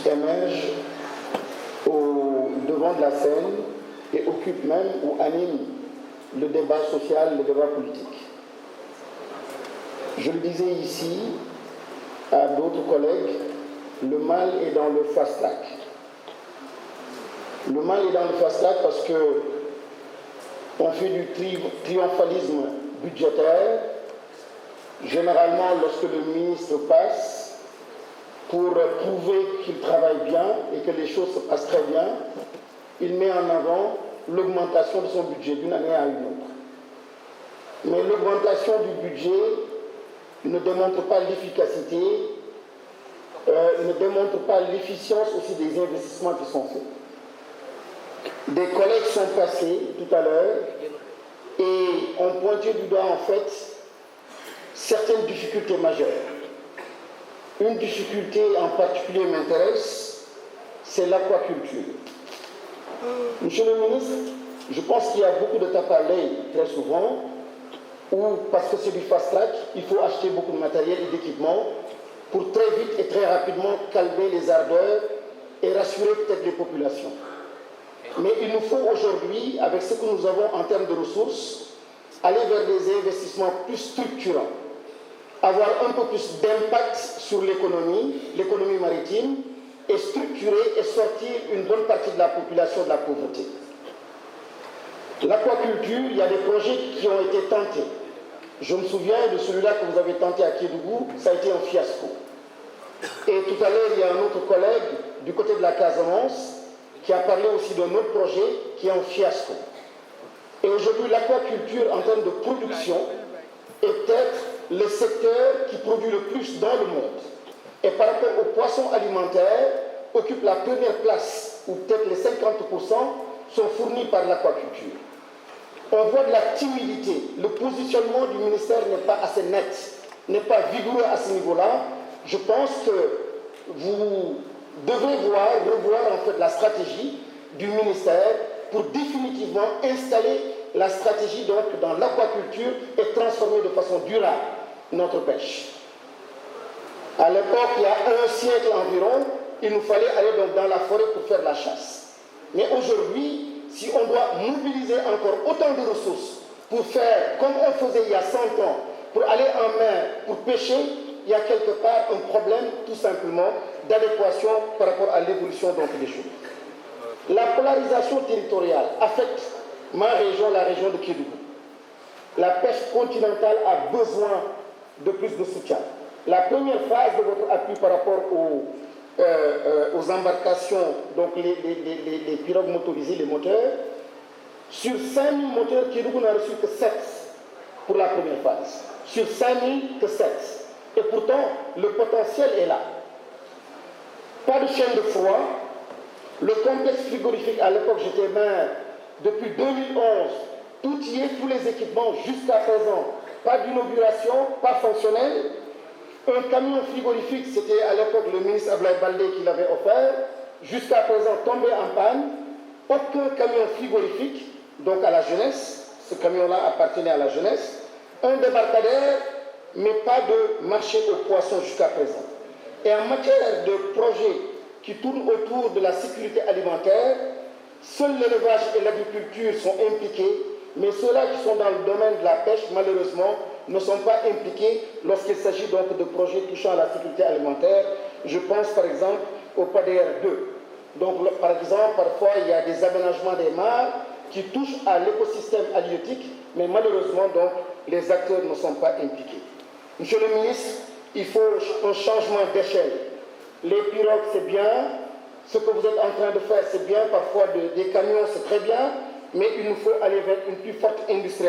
émerge au devant de la scène et occupe même ou anime le débat social, le débat politique. Je le disais ici à d'autres collègues, le mal est dans le fast-track. Le mal est dans le fast-track parce que on fait du triomphalisme budgétaire. Généralement, lorsque le ministre passe, pour prouver qu'il travaille bien et que les choses se passent très bien, il met en avant l'augmentation de son budget d'une année à une autre. Mais l'augmentation du budget ne démontre pas l'efficacité, ne démontre pas l'efficience aussi des investissements qui sont faits. Des collègues sont passés tout à l'heure et ont pointé du doigt en fait certaines difficultés majeures. Une difficulté en particulier m'intéresse, c'est l'aquaculture. Monsieur le ministre, je pense qu'il y a beaucoup de tape à l'œil très souvent, où parce que c'est du fast-track, il faut acheter beaucoup de matériel et d'équipement pour très vite et très rapidement calmer les ardeurs et rassurer peut-être les populations. Mais il nous faut aujourd'hui, avec ce que nous avons en termes de ressources, aller vers des investissements plus structurants, avoir un peu plus d'impact sur l'économie maritime, et structurer et sortir une bonne partie de la population de la pauvreté. L'aquaculture, il y a des projets qui ont été tentés. Je me souviens de celui-là que vous avez tenté à Kédougou, ça a été un fiasco. Et tout à l'heure, il y a un autre collègue du côté de la Casamance qui a parlé aussi d'un autre projet qui est un fiasco. Et aujourd'hui, l'aquaculture en termes de production est peut-être le secteur qui produit le plus dans le monde. Et par rapport aux poissons alimentaires, occupe la première place, où peut-être les 50% sont fournis par l'aquaculture. On voit de la timidité. Le positionnement du ministère n'est pas assez net, n'est pas vigoureux à ce niveau-là. Je pense que vous devez revoir en fait la stratégie du ministère pour définitivement installer la stratégie donc dans l'aquaculture et transformer de façon durable notre pêche. À l'époque, il y a un siècle environ, il nous fallait aller donc dans la forêt pour faire la chasse. Mais aujourd'hui, si on doit mobiliser encore autant de ressources pour faire comme on faisait il y a 100 ans, pour aller en mer, pour pêcher, il y a quelque part un problème tout simplement d'adéquation par rapport à l'évolution donc des choses. La polarisation territoriale affecte ma région, la région de Kédougou. La pêche continentale a besoin de plus de soutien. La première phase de votre appui par rapport aux embarcations, donc les pirogues motorisées, les moteurs, sur 5000 moteurs, Kédougou n'a reçu que 7 pour la première phase. Sur 5000, que 7. Et pourtant, le potentiel est là. Pas de chaîne de froid. Le complexe frigorifique, à l'époque, j'étais maire, depuis 2011, tout y est, tous les équipements, jusqu'à présent. Pas d'inauguration, pas fonctionnel. Un camion frigorifique, c'était à l'époque le ministre Ablaye Baldé qui l'avait offert, jusqu'à présent tombé en panne. Aucun camion frigorifique, donc à la jeunesse, ce camion-là appartenait à la jeunesse. Un débarcadère, mais pas de marché aux poissons jusqu'à présent. Et en matière de projets qui tournent autour de la sécurité alimentaire, seuls l'élevage et l'agriculture sont impliqués, mais ceux-là qui sont dans le domaine de la pêche, malheureusement, ne sont pas impliqués lorsqu'il s'agit donc de projets touchant à la sécurité alimentaire. Je pense par exemple au PADR 2. Donc par exemple, parfois il y a des aménagements des mares qui touchent à l'écosystème halieutique, mais malheureusement donc les acteurs ne sont pas impliqués. Monsieur le ministre, il faut un changement d'échelle. Les pirogues c'est bien, ce que vous êtes en train de faire c'est bien, parfois des camions c'est très bien, mais il nous faut aller vers une plus forte industrialisation.